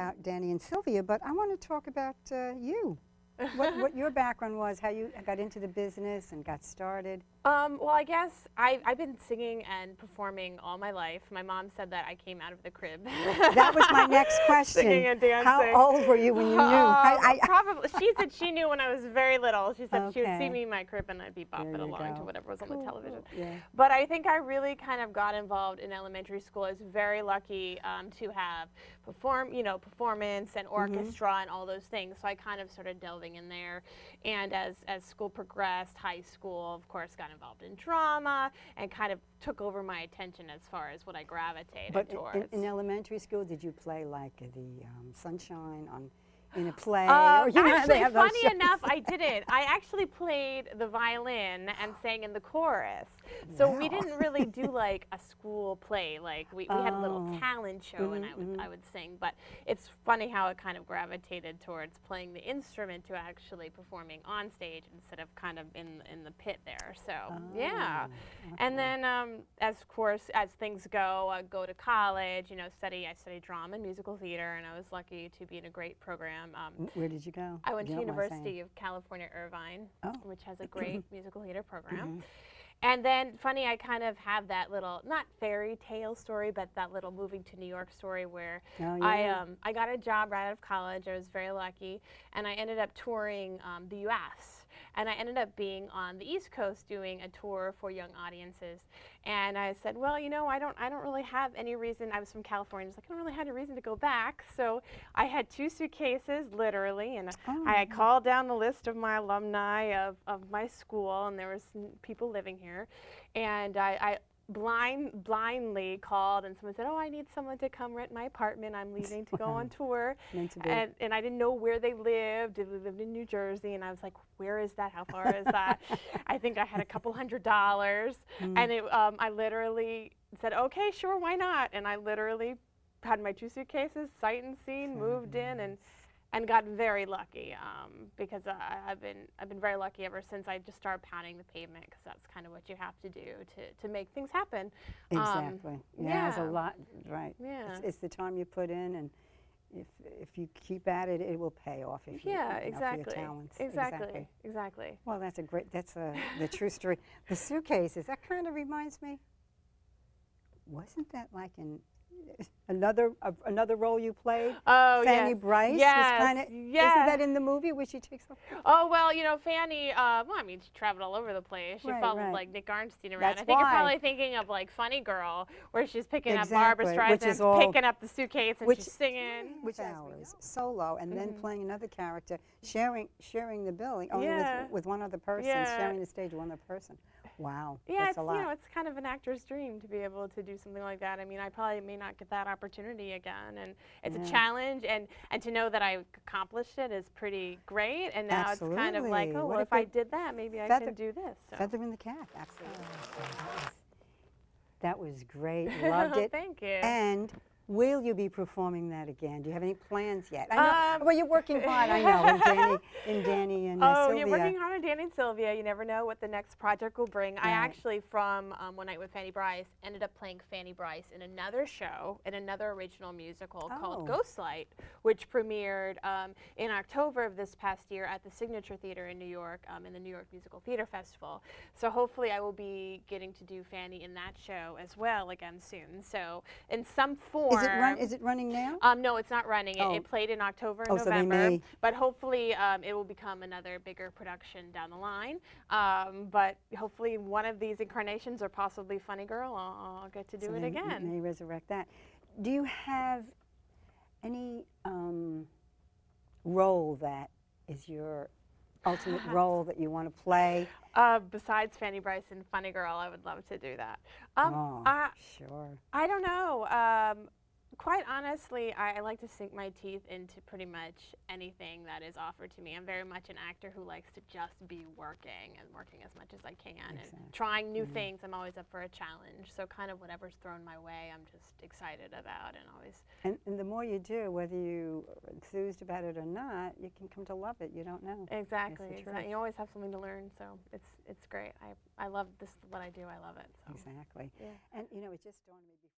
about Danny and Sylvia, but I want to talk about you. What your background was, how you got into the business and got started. Well, I guess I've been singing and performing all my life. My mom said that I came out of the crib. That was my next question. Singing and dancing. How old were you when you knew? Probably. She said she knew when I was very little. She said she would see Okay. me in my crib and I'd be bopping along to whatever was on the television. Yeah. But I think I really kind of got involved in elementary school. I was very lucky to have performance and orchestra and all those things. So I kind of started delving in there. And as school progressed, high school, of course, got involved in drama and kind of took over my attention as far as what I gravitated towards. In elementary school, did you play like the Sunshine in a play? Or, actually, funny enough, I didn't. I actually played the violin and sang in the chorus. So we didn't really do like a school play. Like we had a little talent show and I would sing. But it's funny how it kind of gravitated towards playing the instrument to actually performing on stage instead of kind of in the pit there. So yeah. Okay. And then as things go, I go to college. I studied drama and musical theater, and I was lucky to be in a great program. Where did you go? I went to University of California, Irvine, which has a great musical theater program. And then, funny, I kind of have that little, not fairy tale story, but that little moving to New York story where I got a job right out of college. I was very lucky, and I ended up touring the U.S. And I ended up being on the East Coast doing a tour for young audiences. And I said, well, I don't really have any reason. I was from California. I don't really have a reason to go back. So I had 2 suitcases, literally, and I called down the list of my alumni of my school, and there was people living here. And I blindly called, and someone said, oh, I need someone to come rent my apartment. I'm leaving to go on tour. And I didn't know where they lived. They lived in New Jersey, and I was like, where is that? How far is that? I think I had a couple $100. And I literally said, okay, sure, why not? And I literally had my 2 suitcases, sight and scene, moved in, and got very lucky because I've been very lucky ever since I just started pounding the pavement, because that's kind of what you have to do to make things happen. Exactly. Yeah, it's a lot, right? Yeah. It's the time you put in, and if you keep at it, it will pay off. If you, exactly. For your talents. Exactly. Well, that's the true story. The suitcases, that kind of reminds me. Wasn't that like in another role you played? Oh, Fanny Brice. Yes. Isn't that in the movie where she takes off? Oh, well, Fanny, she traveled all over the place. She followed like Nick Arnstein around. That's I think you're probably thinking of like Funny Girl, where she's picking up Barbra Streisand, picking up the suitcase, and she's singing. Which hours solo, and then playing another character, sharing the billing, only with one other person, sharing the stage with one other person. Wow, that's a lot. It's kind of an actor's dream to be able to do something like that. I mean, I probably may not get that opportunity again, and it's a challenge, and to know that I accomplished it is pretty great. And now it's kind of like, oh, well, if I did that, maybe I can do this. So. Feather in the cap, absolutely. That was great. Loved it. Thank you. And will you be performing that again? Do you have any plans yet? I know. Well, you're working hard, I know, in Danny and Sylvia. You're working hard on Danny and Sylvia. You never know what the next project will bring. I actually, from One Night with Fanny Brice, ended up playing Fanny Brice in another show, in another original musical called Ghostlight, which premiered in October of this past year at the Signature Theater in New York, in the New York Musical Theater Festival. So hopefully I will be getting to do Fanny in that show as well again soon. So in some form. Is it running now? No, it's not running. It played in October and November, but hopefully it will become another bigger production down the line. But hopefully one of these incarnations, or possibly Funny Girl, I'll get to do it again. May resurrect that. Do you have any role that is your ultimate role that you want to play? Besides Fanny Brice and Funny Girl, I would love to do that. Sure. I don't know. Quite honestly, I like to sink my teeth into pretty much anything that is offered to me. I'm very much an actor who likes to just be working as much as I can and trying new things. I'm always up for a challenge. So kind of whatever's thrown my way, I'm just excited about and always. And the more you do, whether you are enthused about it or not, you can come to love it. You don't know. Exactly. You always have something to learn. So it's great. I love what I do. I love it. So. Exactly. Yeah. And it just dawned on me before.